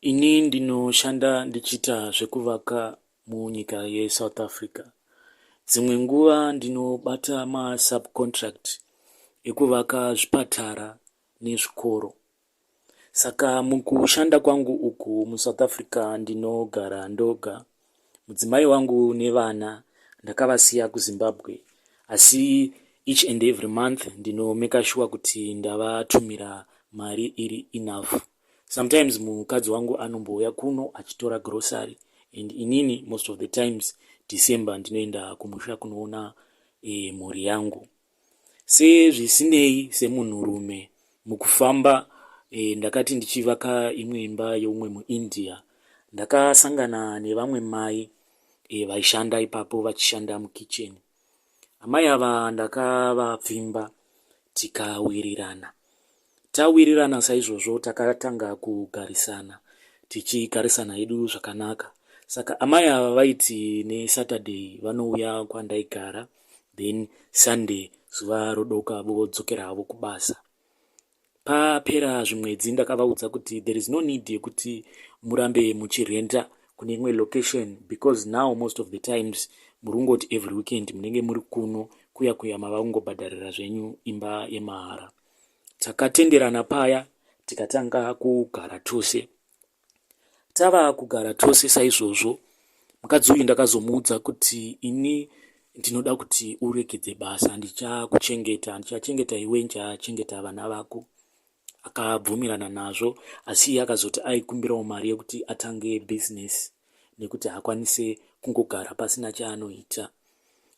Ini ndinoshanda ndichiita zvekuvaka munyika yeSouth Africa. Dzimwe nguva ndinobata masubcontract ekuvaka zvipatara nezvikoro. Saka mukushanda kwangu uku muSouth Africa ndinogara ndoga. Mudzimai wangu nevana ndakavasiya kuZimbabwe, asi each and every month ndinomeka sure kuti ndavatumira mari iri enough. Sometimes mukadzi wangu anombouya kuno achitora grocery, and inini most of the times December ndinoenda kumusha kunoona mhuri yangu. Sezvisinei semunhurume mukufamba, ndakati ndichivaka imwe imba yeumwe muIndia, ndakasangana nevamwe mai vaishanda ipapo vachishanda mukicheni. Amai ava ndakavapfimba tikawirirana. Tawirirana saizvozvo takatanga kugarisana, tichigarisana hedu zvakanaka. Saka amai ava vaiti neSaturday vanouya kwandaigara, then Sunday zuva rodoka vodzokera havo kubasa. Papera zvimwedzi ndakavaudza kuti there is no need yekuti murambe muchirenta kune imwe location, because now most of the times murungoti every weekend munenge muri kuno kuya mava kungobhadharira zvenyu imba yemahara. Takatenderana paya tikatanga kugara tose. Tava kugara tose saizvozvo, mukadzi uyu ndakazomuudza kuti ini ndinoda kuti uregedze basa, ndichachengeta iwe, ndichachengeta vana vako. Akabvumirana nazvo, asi akazoti aikumbirawo mari yekuti atange business nekuti hakwanise kungogara pasina chaanoita.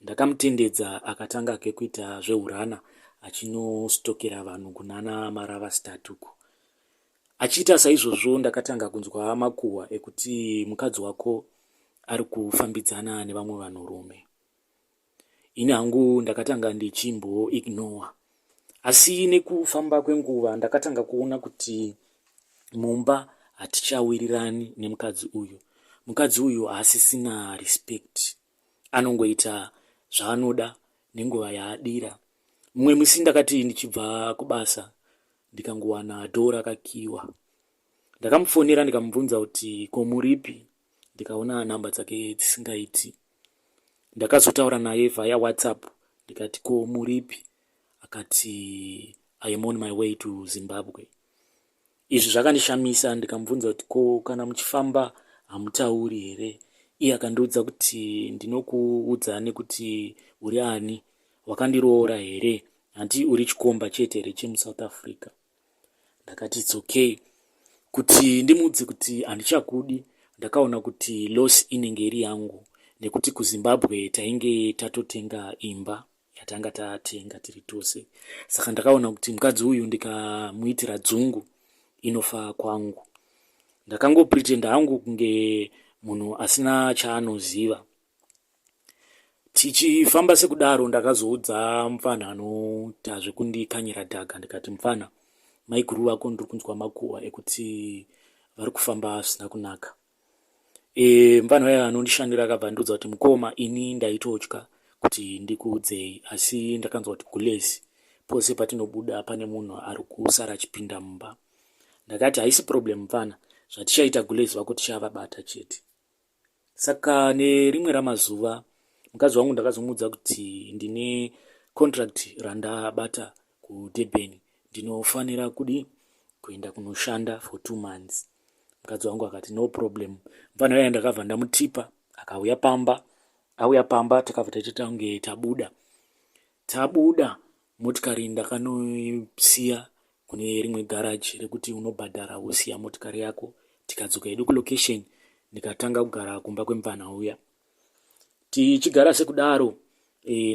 Ndakamutendedza akatanga kuita zveurana achinostokera vanhu kunana maravasitatuku. Achiita saizvozvo ndakatanga kunzwa makuhwa ekuti mukadzi wako ari kufambidzana nevamwe vanhurume. Ini hangu ndakatanga ndichimboignore, asi nekufamba kwenguva ndakatanga kuona kuti mumba hatichawirirani nemukadzi uyu. Mukadzi uyu haasisina respect, anongoita zvaanoda nenguva yaadira. Mumwe musi ndakati ndichibva kubasa ndikangowana dhoo rakakiyiwa. Ndakamufonera ndikamubvunza kuti ko muripi, ndikaona nhamba dzake dzisingaiti. Ndakazotaura naye via WhatsApp ndikati ko muripi, akati I am on my way to Zimbabwe. Izvi zvakandishamisa, ndikamubvunza kuti ko kana muchifamba hamutauri here? Iye akandiudza kuti ndinokuudza nekuti uri ani, wakandiroora here, handi uri chikomba chete here chemuSouth Africa. Ndakati it's okay. Kuti ndimuudze kuti handichakudi, ndakaona kuti loss inenge iri yangu, nekuti kuZimbabwe tainge tatotenga imba yatanga tatenga tiri tose. Saka ndakaona kuti mukadzi uyu ndikamuitira dzungu inofa kwangu. Ndakangopretenda hangu kunge munhu asina chaanoziva. Tichifamba sekudaro ndakazoudza mufana anoita zvekundikanyira dhaga, ndikati mufana, maiguru vako ndiri kunzwa makuhwa ekuti vari kufamba zvisina kunaka. Mufana waya anondishandira akabva andiudza kuti mukoma, ini ndaitotya kuti ndikuudzei, asi ndakanzwa kuti gulezi pose patinobuda pane munhu ari kusara achipinda mumba. Ndakati haisi problem mufana, zvatichaita gulezi vako tichavabata chete. Saka nerimwe ramazuva mukadzi wangu ndakazomuudza kuti ndine contract randabata kuDurban, ndinofanira kuenda kunoshanda for 2 months. Mukadzi wangu akati no problem. Mufana waya ndakabva ndamutipa, akauya pamba, takabva tachiita kunge tabuda. Motikari ndakanoisiya kune rimwe garage rekuti unobhadhara wosiya motikari yako. Tikadzoka hedu kulocation, ndikatanga kugara kumba kwemufana uya. Tichigara sekudaro,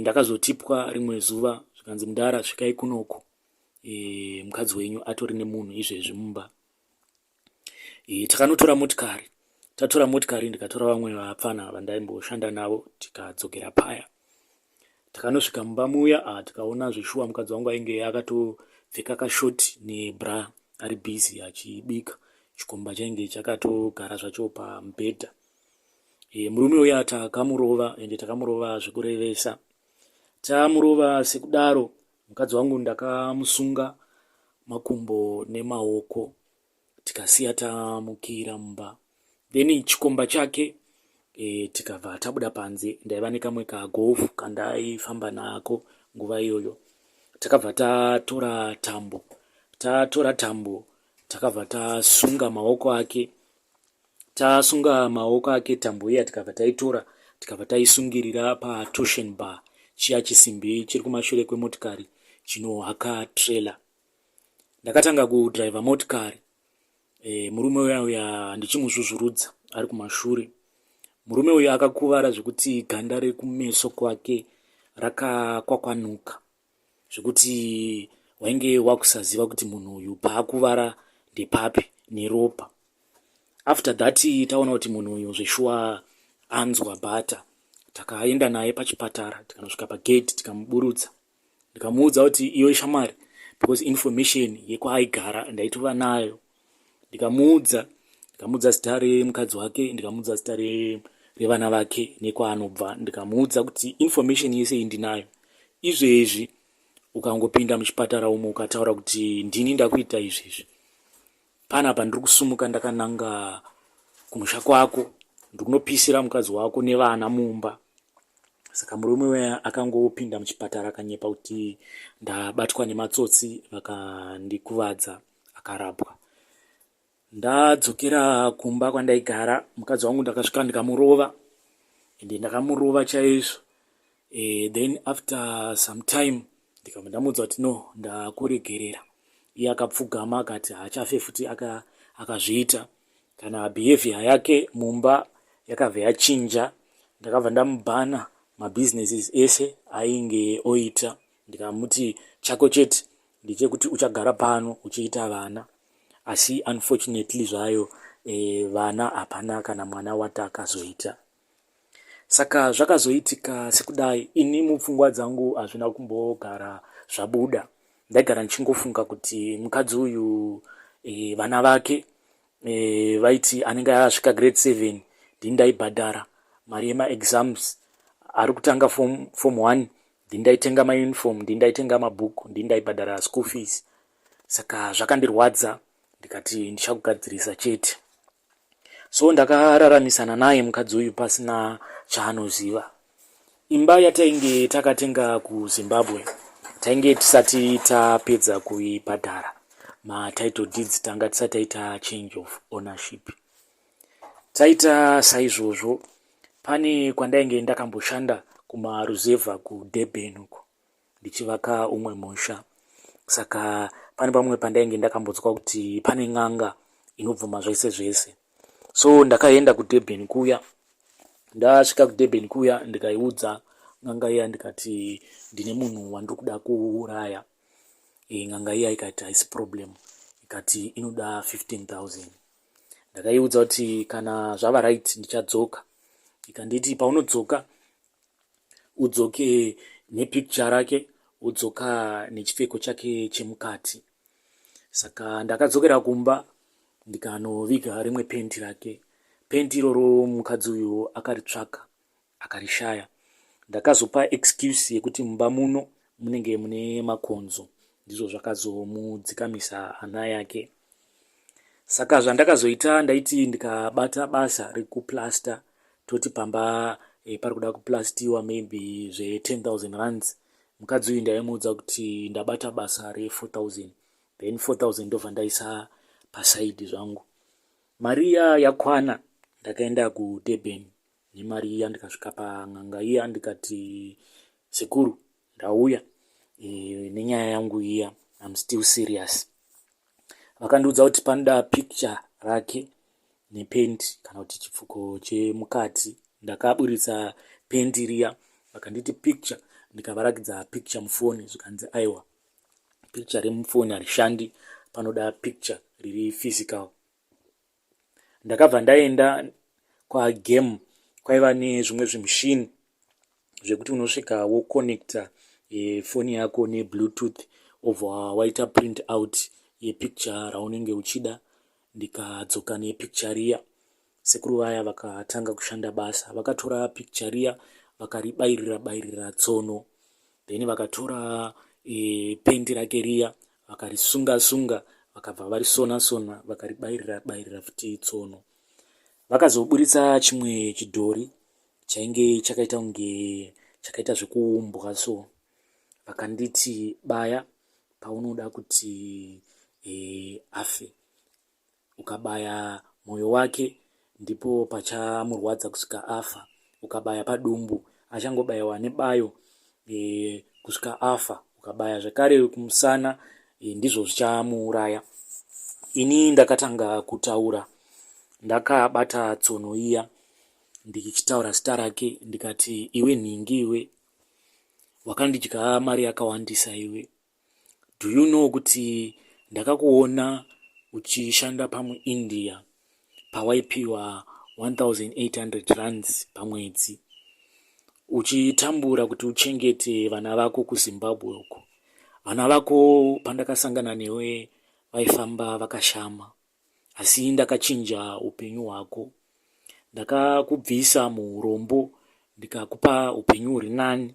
ndakazotipwa rimwe zuva zvikanzi Mudara, svikai kunoko, mukadzi wenyu atori nemunhu izvezvi mumba. Takanotora motikari. Tatora motikari, ndikatora vamwe vapfana vandaimboshanda navo, tikadzokera paya. Takanosvika mumba muya, tikaona zvishuwa mukadzi wangu ainge akatopfeka kashoti nebra ari busy achibika. Chikomba chainge chakatogara zvacho pamubhedha. Murume uya takamurova, ende takamurova zvekurevesa. Tamurova sekudaro, mukadzi wangu ndakamusunga makumbo nemaoko. tikasiya tamukira mumba. Then chikomba chake tikabva tabuda panze. Ndaiva nekamwe kagolf kandaifamba nako nguva iyoyo. Takabva tatora tambo takabva tasunga maoko ake. Tasunga maoko ake tambo iya tikabva taitora tikabva taisungirira patorsion bar, chiya chisimbi chiri kumashure kwemotikari chinohaka trailer. Ndakatanga kudriver motikari, murume uya ndichimuzvuzvurudza ari kumashure. Murume uyu akakuvara zvekuti ganda rekumeso kwake rakakwakwanuka, zvekuti wainge wakusaziva kuti munhu uyu paakuvara ndepapi neropa. After that taona kuti munhu uyu zveshuwa anzwa bhata. Takaenda naye pachipatara, tikanosvika pagate tikamuburutsa. Ndikamuudza kuti iwe shamwari, because information yekwaaigara ndaitova nayo. Ndikamuudza zita remukadzi wake, ndikamuudza zita revana vake nekwaanobva. Ndikamuudza kuti information yese iyi ndinayo. Izvezvi ukangopinda muchipatara umo ukataura kuti ndini ndakuita izvezvi, panapa ndiri kusumuka ndakananga kumusha kwako, ndikunopisira mukadzi wako nevana mumba. Saka murume uya akangopinda muchipatara akanyepa kuti ndabatwa nematsotsi vakandikuvadza, akarapwa. Ndadzokera kumba kwandaigara, mukadzi wangu ndakasvika ndikamurova, ende ndakamurova chaizvo. Then after some time ndikabva ndamuudza kuti no, ndakuregerera. Iye akapfugama akati haachafe futi akazviita. Kana behavior yake mumba yakabva yachinja. Ndakabva ndamubhana mabusinesses ese ainge oita. Ndikamuti chako chete ndechekuti uchagara pano uchiita vana. Asi unfortunately zvayo vana hapana kana mwana watakazoita. Saka zvakazoitika sekudai, ini mupfungwa dzangu hazvina kumbogara zvabuda. Ndaigara nichingofunga kuti mukadzi uyu vana vake vaiti anenge asvika grade 7 ndindaibhadhara mari yemaexams. Ari kutanga form 1 ndindaitenga mauniform, ndindaitenga mabhuku, ndindaibhadhara school fees. Saka zvakandirwadza, ndikati ndichakugadzirisa chete. So ndakararamisana naye mukadzi uyu pasina chaanoziva. Imba yatainge takatenga kuZimbabwe tainge tisati tapedza kuibhadhara title deeds, tanga tisati taita change of ownership. Taita saizvozvo, pane kwandainge ndakamboshanda kumaruzevha kuDurban uko ndichivaka umwe musha. Saka pane pamwe pandainge ndakambodzwa kuti pane n'anga inobvuma zvese zvese. So ndakaenda kuDurban kuya. Ndasvika kuDurban kuya ndikaiudza n'anga iya ndikati ndine munhu wandiri kuda kuuraya. N'anga iya ikati haisi problem, ikati inoda 15,000. Ndakaiudza kuti kana zvava right ndichadzoka. Ikanditi paunodzoka udzoke nepicture rake, udzoka nechipfeko chake chemukati. Saka ndakadzokera kumba ndikanoviga rimwe pendi rake. Pendi iroro mukadzi uyu akaritsvaka akarishaya. Ndakazopa excuse yekuti mumba muno munenge mune makonzo, ndizvo zvakazomudzikamisa hana yake. Saka zvandakazoita ndaiti ndikabata basa rekuplasta, toti pamba pari kuda kuplastiwa maybe zve 10,000 rands. Mukadzi uyu ndaimuudza kuti ndabata basa re4,000, then 4,000 ndobva ndaisa pasaidi zvangu. Mari iya yakwana, ndakaenda kuDurban nemari iya. Ndikasvika pan'anga iya ndikati sekuru ndauya nenyaya yangu iya, I'm still serious. Vakandiudza kuti panoda picture rake nependi kana kuti chipfuko chemukati. Ndakaburitsa pendi riya, vakanditi picture, ndikavarakidza picture mufoni, zvikanzi aiwa picture remufoni harishandi, panoda picture riri physical. Ndakabva ndaenda kwagame, kwaiva nezvimwe zvimushini zvekuti unosvika wokonekta foni yako nebluetooth obva waita print out yepicture raunenge uchida. Ndikadzoka nepicture riya. Sekuru vaya vakatanga kushanda basa, vakatora picture riya vakaribairira tsono, then vakatora pendi rake riya vakarisunga vakabva varisona vakaribayirira futi tsono. Vakazoburitsa chimwe chidhori chainge chakaita zvekuumbwa so. Vakanditi baya paunoda kuti afe. Ukabaya mwoyo wake ndipo pachamurwadza kusvika afa. Ukabaya padumbu achangobayiwa nebayo kusvika afa. Ukabaya zvakare kumusana ndizvo zvichamuuraya. Ini ndakatanga kutaura, ndakabata tsono iya ndichitaura zita rake ndikati, iwe nhingi iwe, wakandidya mari yakawandisa iwe. Do you know kuti ndakakuona uchishanda pamuIndia pawaipiwa 1,800 rands pamwedzi, uchitambura kuti uchengete vana vako kuZimbabwe uko. Vana vako pandakasangana newe vaifamba vakashama, asi ndakachinja upenyu hwako. Ndakakubvisa muurombo ndikakupa upenyu huri nani.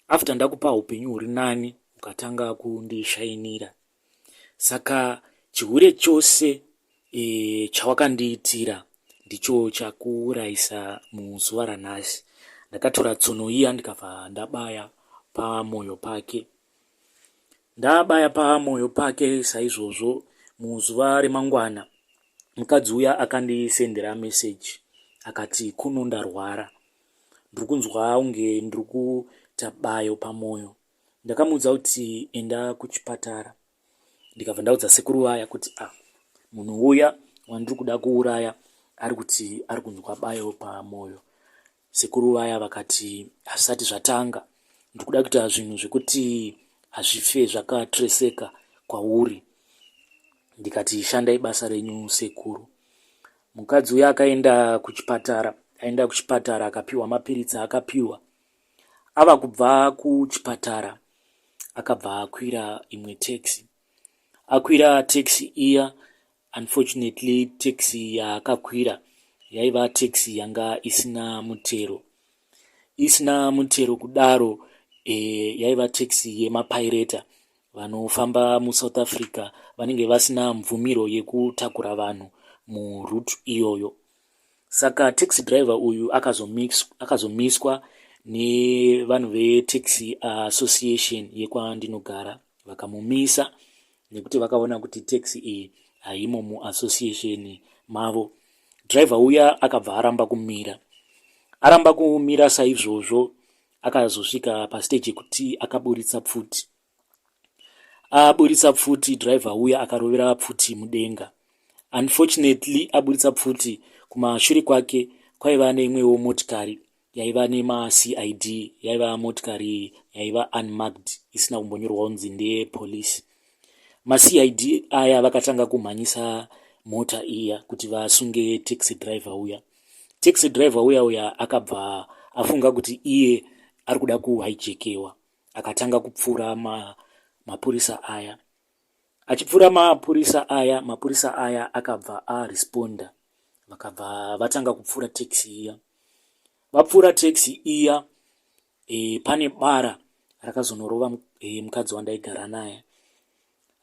After ndakupa upenyu huri nani, ukatanga kundishainira. Saka chihure chose chawakandiitira ndicho chakuurayisa muzuva ranhasi. Ndakatora tsono iya ndikabva ndabaya pamwoyo pake. Ndabaya pamwoyo pake saizvozvo, muzuva remangwana mukadzi uya akandisendera message akati, kuno ndarwara, ndiri kunzwa unge ndiri kuita bayo pamwoyo. Ndakamuudza kuti enda kuchipatara. Ndikabva ndaudza sekuru vaya kuti munhu uya wandiri kuda kuuraya ari kuti ari kunzwa bayo pamwoyo. Sekuru vaya vakati, hazvisati zvatanga, ndiri kuda kuita zvinhu zvekuti hazvife zvakatreseka kwauri. Ndikati, shandai basa renyu sekuru. Mukadzi uya akaenda kuchipatara, akapiwa mapiritsi akapiwa. Ava kubva kuchipatara akabva akwira imwe taxi. Akwira taxi iya, unfortunately taxi yaakakwira yaiva taxi yanga isina mutero kudaro. Yaiva taxi yemapirate vanofamba muSouth Africa vanenge vasina mvumiro yekutakura vanhu muroute iyoyo. Saka taxi driver uyu akazomiswa nevanhu veTaxi Association yekwandinogara. Vakamumisa nekuti vakaona kuti taxi iyi haimo muassociation mavo. Driver uya akabva aramba kumira saizvozvo. Akazosvika pastage kuti akaburitsa pfuti. Aburitsa pfuti, driver uya akarovera pfuti mudenga. Unfortunately aburitsa pfuti, kumashure kwake kwaiva neimwewo motikari yaiva nemaCID, yaiva motikari yaiva unmarked isina kumbonyorwa kunzi ndeyepolisi. MaCID aya vakatanga kumhanyisa mota iya kuti vasunge taxi driver uya. Taxi driver uya akabva afunga kuti iye ari kuda kuhijakewa, akatanga kupfura mapurisa aya. Achipfura mapurisa aya akabva aresponda, vakabva vatanga kupfura taxi iya. Vapfura taxi iya, pane bara rakazonorova mukadzi wandaigara naye.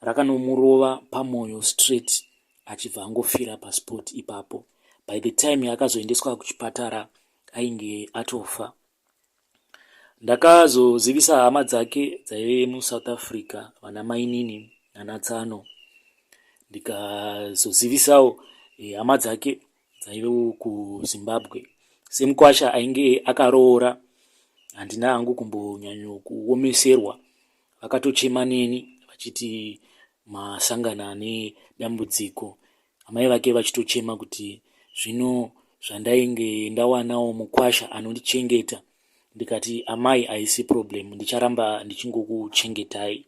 Rakanomurova pamwoyo straight, achibva angofira pasport ipapo. By the time yakazoendeswa kuchipatara ainge atofa. Ndakazozivisa hama dzake dzaive muSouth Africa, vana mainini nanatsano. Ndikazozivisawo hama dzake dzaive kuZimbabwe. Semukwasha ainge akaroora, handina hangu kumbonyanyo kuomeserwa. Vakatochema neni vachiti masangana nedambudziko. Amai vake vachitochema kuti zvino zvandainge ndawanawo mukwasha anondichengeta. Ndikati, amai haisi problem, ndicharamba ndichingokuchengetai.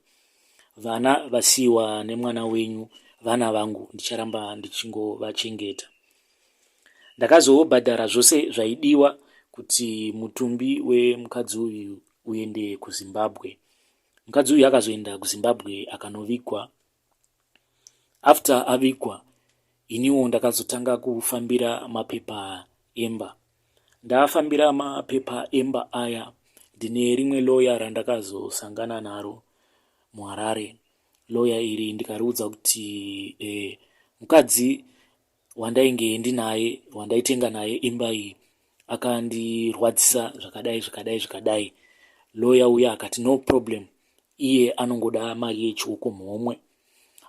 Vana vasiwa nemwana wenyu vana vangu, ndicharamba ndichingovachengeta. Ndakazobhadhara zvose zvaidiwa kuti mutumbi wemukadzi uyu uende kuZimbabwe. Mukadzi uyu akazoenda kuZimbabwe akanovigwa. After avigwa, iniwo ndakazotanga kufambira mapepa emba. Ndafambira mapepa emba aya ndine rimwe lawyer randakazosangana naro muHarare. lawyer iri ndikariudza kuti mukadzi wandainge ndinaye, wandaitenga naye imba iyi, akandirwadzisa zvakadai. Lawyer uya akati no problem, iye anongoda mari yechiuko mhomwe.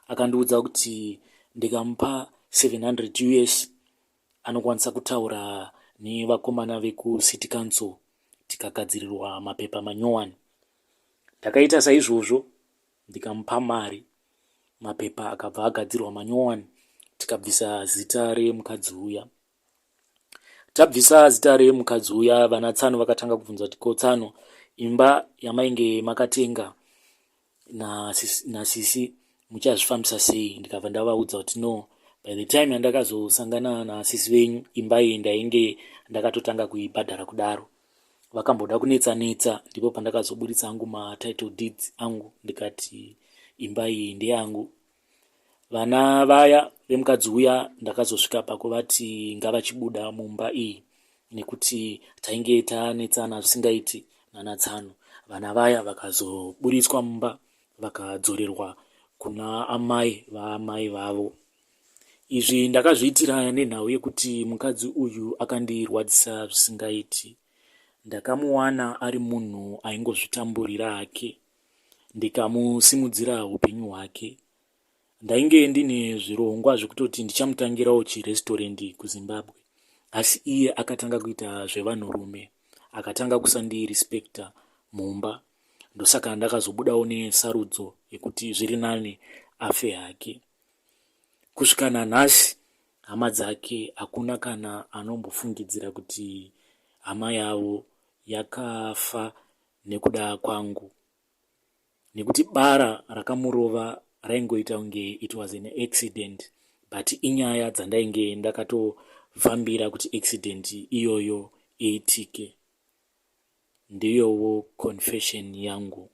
Akandiudza kuti ndikamupa 700 US anokwanisa kutaura nevakomana veku city council tikagadzirirwa mapepa manyowani. Ndakaita saizvozvo, ndikamupa mari, mapepa akabva agadzirwa manyowani, tikabvisa zita remukadzi uya. Tabvisa zita remukadzi uya, vana Tsano vakatanga kubvunza kuti ko Tsano, imba yamainge makatenga nasisi muchazvifambisa sei? Ndikabva ndavaudza kuti no, by the time yandakazosangana nasisi venyu, imba iyi ndainge ndakatotanga kuibhadhara kudaro. Vakamboda kunetsa, ndipo pandakazoburitsa angu title deeds angu, ndikati imba iyi ndeyangu. Vana vaya vemukadzi uya ndakazosvika pakuvati ngavachibuda mumba iyi, nekuti tainge tanetsana zvisingaiti nana Tsano. Vana vaya vakazoburitswa mumba, vakadzorerwa kuna amai vavo. Izvi ndakazviitira nenhau yekuti mukadzi uyu akandirwadzisa zvisingaiti. Ndakamuwana ari munhu aingozvitamburira hake, ndikamusimudzira upenyu hwake. Ndainge ndine zvirongwa zvekutoti ndichamutangirawo chirestaurant kuZimbabwe, asi iye akatanga kuita zvevanhurume, akatanga kusandirespekta mumba. Ndosaka ndakazobudawo nesarudzo yekuti zviri nani afe hake. Kusvika nanhasi, hama dzake hakuna kana anombofungidzira kuti hama yavo yakafa nekuda kwangu, nekuti bara rakamurova raingoita kunge it was an accident, but inyaya dzandainge ndakatofambira kuti accident iyoyo iitike. Ndiyowo confession yangu.